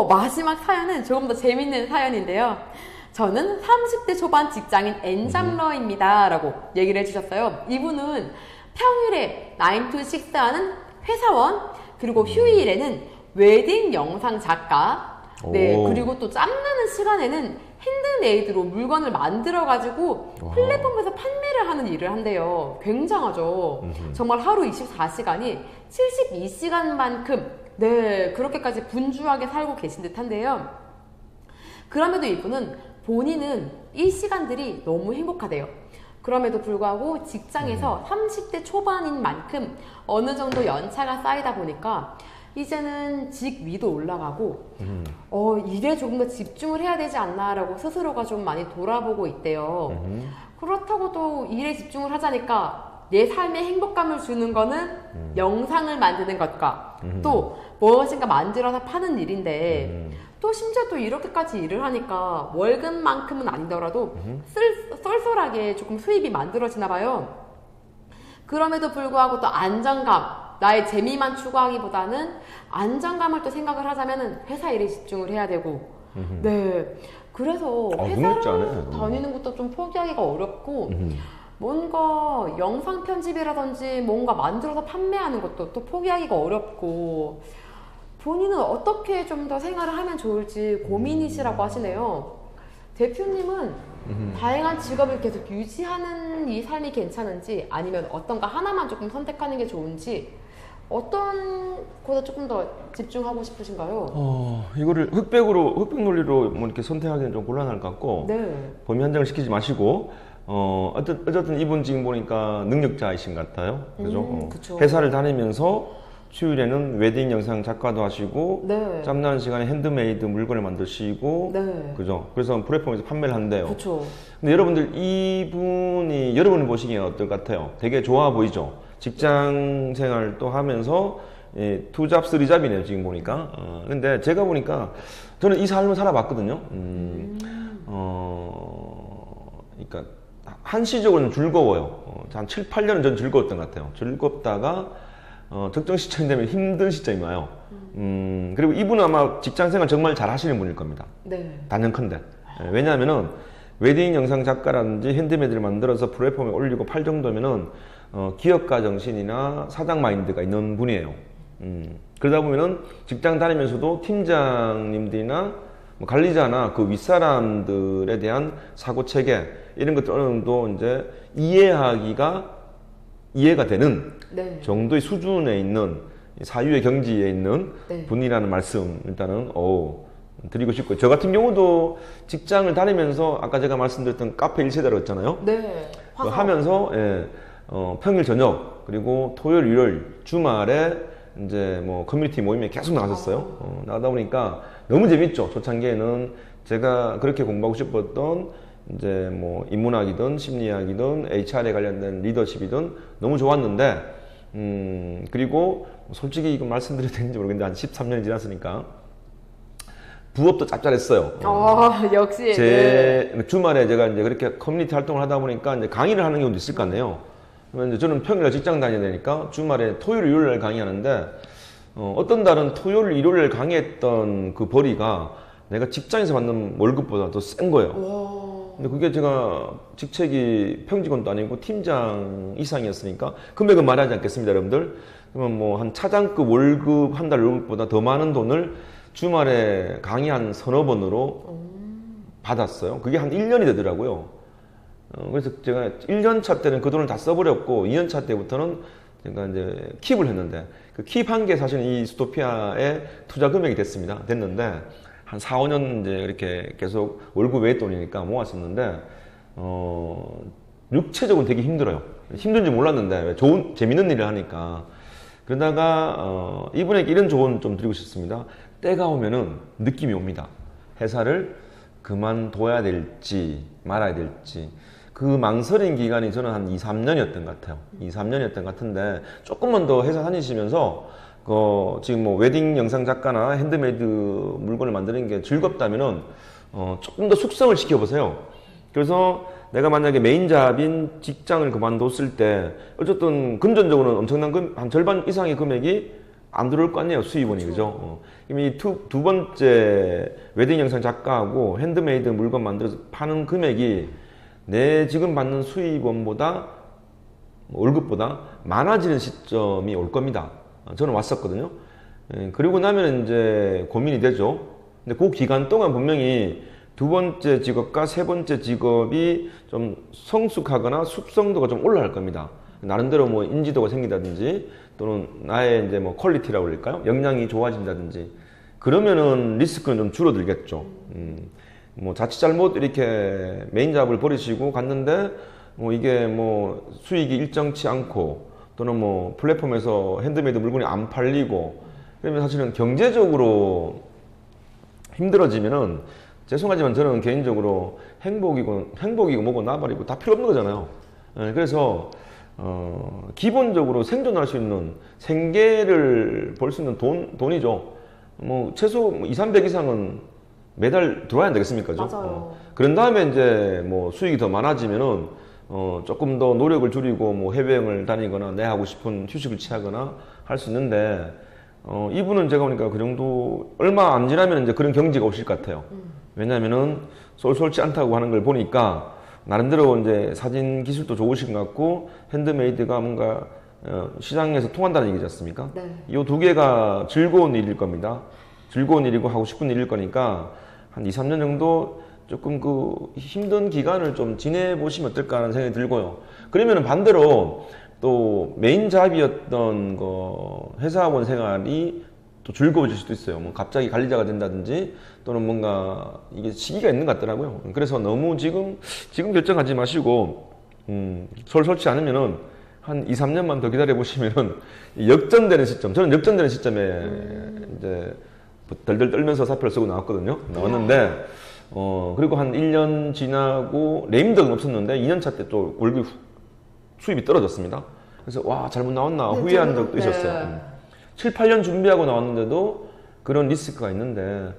마지막 사연은 조금 더 재밌는 사연인데요. 저는 30대 초반 직장인 엔잡러입니다. 라고 얘기를 해주셨어요. 이분은 평일에 9to6 하는 회사원, 그리고 휴일에는 웨딩 영상 작가, 네, 그리고 또 짬나는 시간에는 핸드메이드로 물건을 만들어가지고 플랫폼에서 판매를 하는 일을 한대요. 굉장하죠. 정말 하루 24시간이 72시간만큼, 네, 그렇게까지 분주하게 살고 계신 듯 한데요. 그럼에도 이분은 본인은 이 시간들이 너무 행복하대요. 그럼에도 불구하고 직장에서 30대 초반인 만큼 어느 정도 연차가 쌓이다 보니까 이제는 직위도 올라가고 일에 조금 더 집중을 해야 되지 않나라고 스스로가 좀 많이 돌아보고 있대요. 그렇다고 또 일에 집중을 하자니까 내 삶에 행복감을 주는 거는 영상을 만드는 것과 또 무엇인가 만들어서 파는 일인데 또 심지어 또 이렇게까지 일을 하니까 월급만큼은 아니더라도 쏠쏠하게 조금 수입이 만들어지나 봐요. 그럼에도 불구하고 또 안정감, 나의 재미만 추구하기보다는 안정감을 또 생각을 하자면 회사 일에 집중을 해야 되고, 네, 그래서 회사를 다니는 것도 좀 포기하기가 어렵고, 뭔가 영상 편집이라든지 뭔가 만들어서 판매하는 것도 또 포기하기가 어렵고, 본인은 어떻게 좀 더 생활을 하면 좋을지 고민이시라고 하시네요. 대표님은 다양한 직업을 계속 유지하는 이 삶이 괜찮은지, 아니면 어떤가 하나만 조금 선택하는 게 좋은지, 어떤 곳에 조금 더 집중하고 싶으신가요? 이거를 흑백 논리로 뭐 이렇게 선택하기는 좀 곤란할 것 같고, 네. 범위 한정을 시키지 마시고, 어쨌든 이분 지금 보니까 능력자이신 것 같아요. 그죠? 그쵸. 회사를 다니면서 휴일에는 웨딩 영상 작가도 하시고, 네. 짬나는 시간에 핸드메이드 물건을 만드시고, 네. 그죠? 그래서 플랫폼에서 판매를 한대요. 그쵸. 근데 여러분들 이분이 여러분이 보시기엔 어떨 것 같아요? 되게 좋아 보이죠? 직장 생활도 하면서 투잡 쓰리잡이네요 지금 보니까. 근데 제가 보니까 저는 이 삶을 살아봤거든요. 그러니까 한시적으로는 즐거워요. 한 7, 8년은 전 즐거웠던 것 같아요. 즐겁다가 특정 시점이 되면 힘든 시점이 와요. 그리고 이분은 아마 직장 생활 정말 잘 하시는 분일 겁니다. 네. 단연컨대. 왜냐하면은 웨딩 영상 작가라든지 핸드메이드를 만들어서 플랫폼에 올리고 팔 정도면은 기업가 정신이나 사장 마인드가 있는 분이에요. 그러다 보면은 직장 다니면서도 팀장님들이나 뭐 관리자나 그 윗사람들에 대한 사고 체계 이런 것들 어느 정도 이제 이해가 되는 네. 정도의 수준에 있는 사유의 경지에 있는 네. 분이라는 말씀 일단은 드리고 싶고요. 저 같은 경우도 직장을 다니면서 아까 제가 말씀드렸던 카페 1세대로 했잖아요. 네. 하면서 평일 저녁 그리고 토요일 일요일 주말에 이제 뭐 커뮤니티 모임에 계속 나갔었어요. 나가다 보니까 너무 재밌죠. 초창기에는 제가 그렇게 공부하고 싶었던 이제 뭐 인문학이든 심리학이든 HR에 관련된 리더십이든 너무 좋았는데 그리고 솔직히 이거 말씀드려도 되는지 모르겠는데 한 13년이 지났으니까 부업도 짭짤했어요. 역시. 주말에 제가 이제 그렇게 커뮤니티 활동을 하다 보니까 이제 강의를 하는 경우도 있을 거 아니에요. 그러면 이제 저는 평일에 직장 다녀야 되니까 주말에 토요일, 일요일 강의하는데, 어떤 달은 토요일, 일요일 강의했던 그 벌이가 내가 직장에서 받는 월급보다 더 센 거예요. 근데 그게 제가 직책이 평직원도 아니고 팀장 이상이었으니까 금액은 말하지 않겠습니다, 여러분들. 그러면 뭐 한 차장급 월급, 한 달 월급보다 더 많은 돈을 주말에 강의 한 서너 번으로 받았어요. 그게 한 1년이 되더라고요. 그래서 제가 1년 차 때는 그 돈을 다 써버렸고 2년 차 때부터는 제가 이제 킵을 했는데 그 킵한 게 사실은 이 스토피아의 투자 금액이 됐는데 한 4, 5년 이제 이렇게 계속 월급 외의 돈이니까 모았었는데 육체적으로 되게 힘들어요. 힘든지 몰랐는데 재밌는 일을 하니까 그러다가 이분에게 이런 조언 좀 드리고 싶습니다. 때가 오면은 느낌이 옵니다. 회사를 그만둬야 될지 말아야 될지 그 망설인 기간이 저는 한 2, 3년이었던 것 같아요. 2, 3년이었던 것 같은데 조금만 더 회사 다니시면서 지금 뭐 웨딩 영상 작가나 핸드메이드 물건을 만드는 게 즐겁다면은 조금 더 숙성을 시켜보세요. 그래서 내가 만약에 메인 잡인 직장을 그만뒀을 때 어쨌든 금전적으로는 엄청난 한 절반 이상의 금액이 안 들어올 거 아니에요, 수입원이. 그죠? 이미 두 번째 웨딩 영상 작가하고 핸드메이드 물건 만들어서 파는 금액이 내 지금 받는 수입원보다 월급보다 많아지는 시점이 올 겁니다. 저는 왔었거든요. 그리고 나면 이제 고민이 되죠. 근데 그 기간 동안 분명히 두 번째 직업과 세 번째 직업이 좀 성숙하거나 숙성도가 좀 올라갈 겁니다. 나름대로 뭐 인지도가 생긴다든지 또는 나의 이제 뭐 퀄리티라고 그럴까요? 역량이 좋아진다든지 그러면은 리스크는 좀 줄어들겠죠. 뭐 자칫 잘못 이렇게 메인 잡을 버리시고 갔는데 뭐 이게 뭐 수익이 일정치 않고 또는 뭐 플랫폼에서 핸드메이드 물건이 안 팔리고 그러면 사실은 경제적으로 힘들어지면은 죄송하지만 저는 개인적으로 행복이고 뭐고 나발이고 다 필요 없는 거잖아요. 그래서 기본적으로 생존할 수 있는 생계를 벌 수 있는 돈이죠. 뭐 최소 2, 300 이상은 매달 들어와야 되겠습니까? 맞아요. 그런 다음에 이제 뭐 수익이 더 많아지면은 조금 더 노력을 줄이고 뭐 해외여행을 다니거나 내 하고 싶은 휴식을 취하거나 할 수 있는데 이분은 제가 보니까 그 정도 얼마 안 지나면 이제 그런 경지가 오실 것 같아요. 왜냐면은 쏠쏠치 않다고 하는 걸 보니까 나름대로 이제 사진 기술도 좋으신 것 같고 핸드메이드가 뭔가 시장에서 통한다는 얘기지 않습니까? 네. 이 두 개가 즐거운 일일 겁니다. 즐거운 일이고 하고 싶은 일일 거니까 한 2, 3년 정도 조금 그 힘든 기간을 좀 지내보시면 어떨까 하는 생각이 들고요. 그러면은 반대로 또 메인 잡이었던 거 회사원 생활이 또 즐거워질 수도 있어요. 뭐 갑자기 관리자가 된다든지 또는 뭔가 이게 시기가 있는 것 같더라고요. 그래서 너무 지금 결정하지 마시고 솔솔치 않으면은 한 2, 3년만 더 기다려 보시면은 역전되는 시점. 저는 역전되는 시점에 이제 덜덜 떨면서 사표를 쓰고 나왔는데 그리고 한 1년 지나고 레임덕은 없었는데 2년차 때 또 월급 수입이 떨어졌습니다. 그래서 와 잘못 나왔나 후회한 적도 있었어요. 7, 8년 준비하고 나왔는데도 그런 리스크가 있는데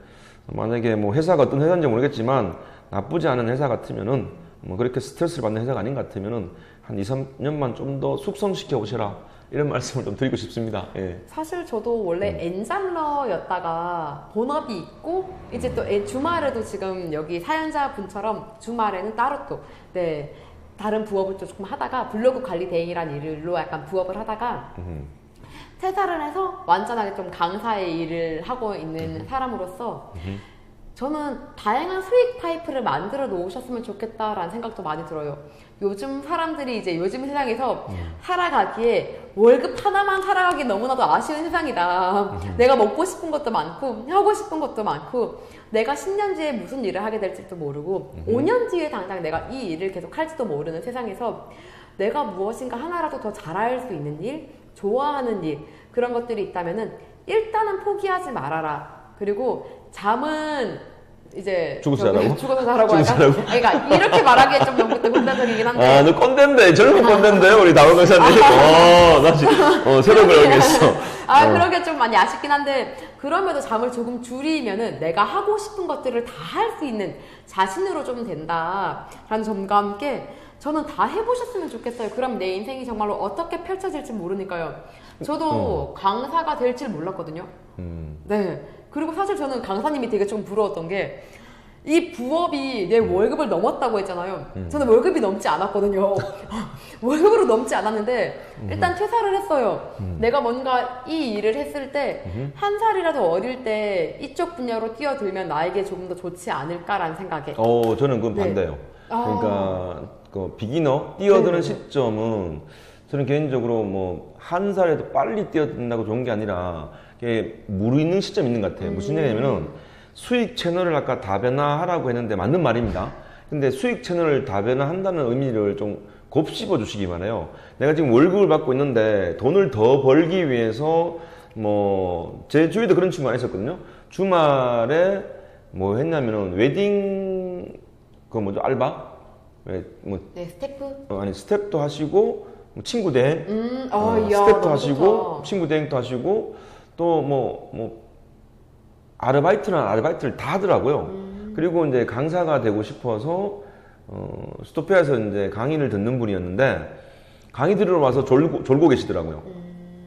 만약에 뭐 회사가 어떤 회사인지 모르겠지만 나쁘지 않은 회사 같으면은 뭐 그렇게 스트레스를 받는 회사가 아닌 것 같으면은 한 2, 3년만 좀 더 숙성시켜 보시라 이런 말씀을 좀 드리고 싶습니다. 예. 사실 저도 원래 엔잡러였다가 본업이 있고 이제 또 주말에도 지금 여기 사연자 분처럼 주말에는 따로 또 다른 부업을 또 조금 하다가 블로그 관리 대행이라는 일로 약간 부업을 하다가 퇴사를 해서 완전하게 좀 강사의 일을 하고 있는 사람으로서 저는 다양한 수익 타입을 만들어 놓으셨으면 좋겠다라는 생각도 많이 들어요. 요즘 사람들이 이제 요즘 세상에서 살아가기에 월급 하나만 살아가기 너무나도 아쉬운 세상이다. 내가 먹고 싶은 것도 많고 하고 싶은 것도 많고 내가 10년 뒤에 무슨 일을 하게 될지도 모르고 5년 뒤에 당장 내가 이 일을 계속 할지도 모르는 세상에서 내가 무엇인가 하나라도 더 잘할 수 있는 일, 좋아하는 일 그런 것들이 있다면은 일단은 포기하지 말아라. 그리고 잠은 이제 죽어서 자라고? 죽어서 자라고 할까? 그러니까 이렇게 말하기에 좀 너무 극단적이긴 한데. 아, 너 꼰대인데 젊은 꼰대인데 우리 나온 강사님. 나 지금 새로 배우겠어. 그러게 좀 많이 아쉽긴 한데 그럼에도 잠을 조금 줄이면은 내가 하고 싶은 것들을 다 할 수 있는 자신으로 좀 된다라는 점과 함께 저는 다 해보셨으면 좋겠어요. 그럼 내 인생이 정말로 어떻게 펼쳐질지 모르니까요. 저도 강사가 될 줄 몰랐거든요. 네. 그리고 사실 저는 강사님이 되게 좀 부러웠던 게 이 부업이 내 월급을 넘었다고 했잖아요. 저는 월급이 넘지 않았거든요. 월급으로 넘지 않았는데 일단 퇴사를 했어요. 내가 뭔가 이 일을 했을 때 한 살이라도 어릴 때 이쪽 분야로 뛰어들면 나에게 조금 더 좋지 않을까라는 생각에. 저는 그건 반대예요. 그러니까 그 비기너 뛰어드는 시점은 저는 개인적으로 뭐 한 살에도 빨리 뛰어든다고 좋은 게 아니라 무르익는 시점이 있는 것 같아요. 무슨 얘기냐면은 수익 채널을 아까 다변화하라고 했는데 맞는 말입니다. 근데 수익 채널을 다변화한다는 의미를 좀 곱씹어 주시기 바라요. 내가 지금 월급을 받고 있는데 돈을 더 벌기 위해서 뭐 제 주위에도 그런 친구가 있었거든요. 주말에 뭐 했냐면은 웨딩 그 뭐죠 알바? 스태프? 아니 스텝도 하시고 친구 대행, 이야, 스텝도 하시고 좋다. 친구 대행도 하시고 또 뭐 아르바이트를 다 하더라고요. 그리고 이제 강사가 되고 싶어서 스토피아에서 이제 강의를 듣는 분이었는데 강의 들으러 와서 졸고 계시더라고요.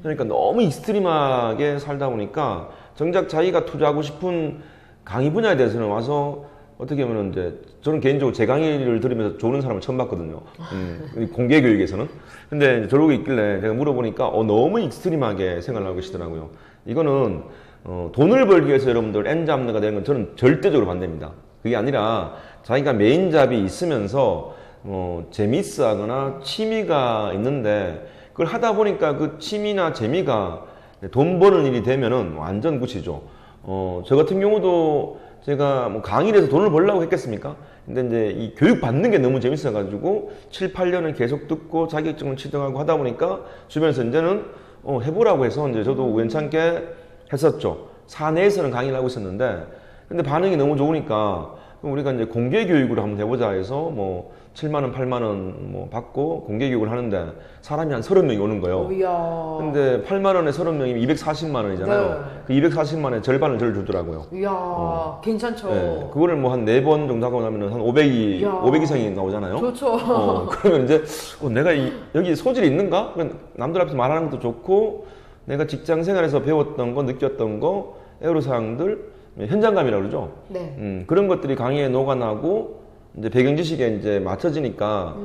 그러니까 너무 익스트림하게 살다 보니까 정작 자기가 투자하고 싶은 강의 분야에 대해서는 와서 어떻게 보면 이제 저는 개인적으로 제 강의를 들으면서 좋은 사람을 처음 봤거든요. 공개 교육에서는. 근데 저러고 있길래 제가 물어보니까 너무 익스트림하게 생각을 하고 계시더라고요. 이거는 돈을 벌기 위해서 여러분들 엔잡러가 되는 건 저는 절대적으로 반대입니다. 그게 아니라 자기가 메인 잡이 있으면서 재미있어하거나 취미가 있는데 그걸 하다 보니까 그 취미나 재미가 돈 버는 일이 되면은 완전 끝이죠. 저 같은 경우도 제가 뭐 강의를 해서 돈을 벌려고 했겠습니까? 근데 이제 이 교육 받는 게 너무 재밌어가지고 7, 8년을 계속 듣고 자격증을 취득하고 하다 보니까 주변에서 이제는 해보라고 해서 이제 저도 우연찮게 했었죠. 사내에서는 강의를 하고 있었는데 근데 반응이 너무 좋으니까 그럼 우리가 이제 공개 교육으로 한번 해보자 해서 뭐 7만 원, 8만 원 뭐 받고 공개 교육을 하는데 사람이 한 30명이 오는 거예요. 이야. 근데 8만 원에 30명이면 240만 원이잖아요. 네. 그 240만 원의 절반을 저를 주더라고요. 이야, 괜찮죠. 네, 그거를 뭐 한 4번 정도 하고 나면 한 500 이상이 나오잖아요. 좋죠. 그러면 이제 내가 여기 소질이 있는가? 남들 앞에서 말하는 것도 좋고 내가 직장 생활에서 배웠던 거, 느꼈던 거, 애로사항들, 현장감이라고 그러죠. 네. 그런 것들이 강의에 녹아나고 이제 배경 지식에 이제 맞춰지니까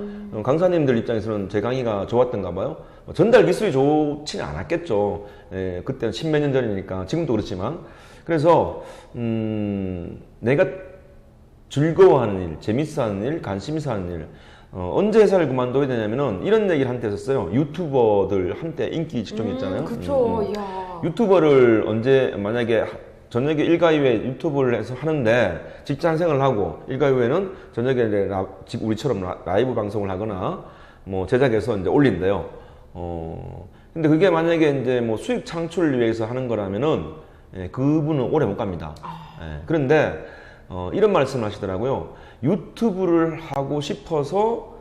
강사님들 입장에서는 제 강의가 좋았던가 봐요. 전달 기술이 좋지는 않았겠죠. 예, 그때는 십몇 년 전이니까 지금도 그렇지만 그래서 내가 즐거워하는 일, 재밌어하는 일, 관심 있어 하는 일 언제 회사를 그만둬야 되냐면은 이런 얘기를 한때 했었어요. 유튜버들 한때 인기 직종이 있잖아요. 그쵸. 이야. 유튜버를 언제 만약에 저녁에 일과 이후에 유튜브를 해서 하는데 직장 생활을 하고 일과 이후에는 저녁에 이제 지금 우리처럼 라이브 방송을 하거나 뭐 제작해서 이제 올린대요. 근데 그게 만약에 이제 뭐 수익 창출을 위해서 하는 거라면은 그분은 오래 못 갑니다. 그런데 이런 말씀을 하시더라고요. 유튜브를 하고 싶어서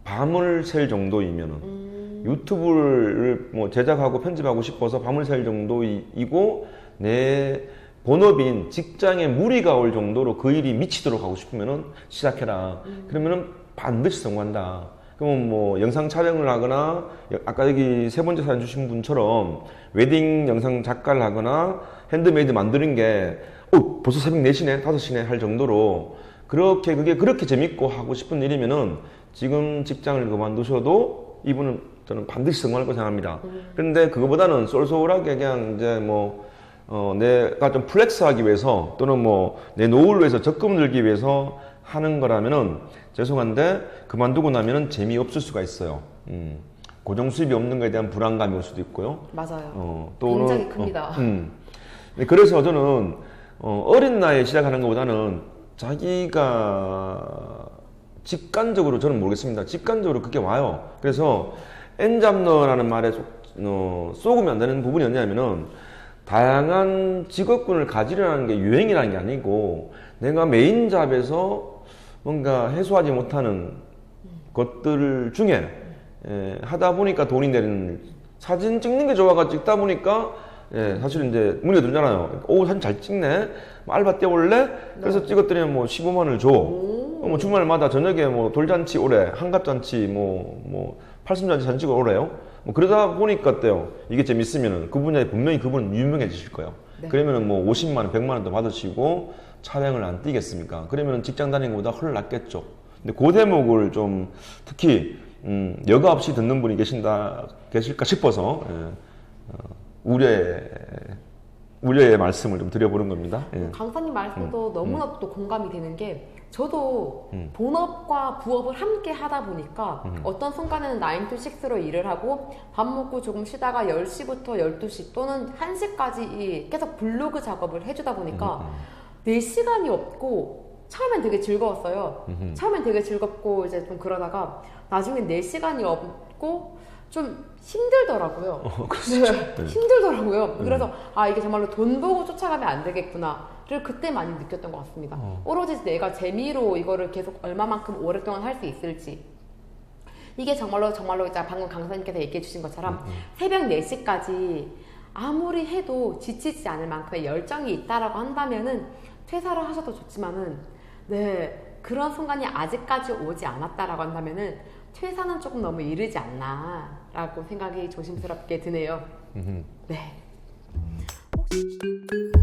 밤을 샐 정도이면은 유튜브를 뭐 제작하고 편집하고 싶어서 밤을 샐 정도이고 내 본업인 직장에 무리가 올 정도로 그 일이 미치도록 하고 싶으면은 시작해라. 그러면은 반드시 성공한다. 그러면 뭐 영상 촬영을 하거나 아까 여기 세 번째 사연 주신 분처럼 웨딩 영상 작가를 하거나 핸드메이드 만드는 게 벌써 새벽 4시네 5시네 할 정도로 그게 그렇게 재밌고 하고 싶은 일이면은 지금 직장을 그만두셔도 이분은 저는 반드시 성공할 거라고 생각합니다. 그런데 그거보다는 쏠쏠하게 그냥 이제 뭐 내가 좀 플렉스하기 위해서 또는 뭐 내 노후를 위해서 적금 들기 위해서 하는 거라면은 죄송한데 그만두고 나면은 재미없을 수가 있어요. 고정 수입이 없는 거에 대한 불안감이 올 수도 있고요. 맞아요. 또는 굉장히 큽니다. 그래서 저는 어린 나이에 시작하는 것보다는 자기가 직관적으로 저는 모르겠습니다. 직관적으로 그게 와요. 그래서 엔잡러라는 말에 쏘으면 안 되는 부분이 뭐냐면은 다양한 직업군을 가지려는 게 유행이라는 게 아니고 내가 메인 잡에서 뭔가 해소하지 못하는 것들 중에 하다 보니까 돈이 되는 사진 찍는 게 좋아가지고 찍다 보니까 사실 이제 문의가 들잖아요. 오, 사진 잘 찍네. 뭐 알바 떼올래? 그래서 찍었더니 뭐 15만 원을 줘. 뭐 주말마다 저녁에 뭐 돌잔치 오래, 한갑잔치, 뭐 팔순잔치 잔치가 오래요. 뭐 그러다 보니까 어때요? 이게 재밌으면은 그 분야에 분명히 그분은 유명해지실 거예요. 네. 그러면은 뭐 50만 원, 100만 원도 받으시고 촬영을 안 뛰겠습니까? 그러면은 직장 다니는 것보다 훨씬 낫겠죠. 근데 그 대목을 좀 특히 여과 없이 듣는 분이 계실까 싶어서 우려의 말씀을 좀 드려보는 겁니다. 강사님 말씀도 너무나도 또 공감이 되는 게 저도 본업과 부업을 함께 하다 보니까 어떤 순간에는 9 to 6로 일을 하고 밥 먹고 조금 쉬다가 10시부터 12시 또는 1시까지 계속 블로그 작업을 해주다 보니까 내 시간이 없고 처음엔 되게 즐거웠어요. 처음엔 되게 즐겁고 이제 좀 그러다가 나중엔 내 시간이 없고 좀 힘들더라고요. 네, 힘들더라고요. 그래서 이게 정말로 돈 보고 쫓아가면 안 되겠구나를 그때 많이 느꼈던 것 같습니다. 오로지 내가 재미로 이거를 계속 얼마만큼 오랫동안 할 수 있을지 이게 정말로 이제 방금 강사님께서 얘기해 주신 것처럼 새벽 4시까지 아무리 해도 지치지 않을 만큼의 열정이 있다라고 한다면은 퇴사를 하셔도 좋지만은 그런 순간이 아직까지 오지 않았다라고 한다면은 퇴사는 조금 너무 이르지 않나라고 생각이 조심스럽게 드네요. 네. 혹시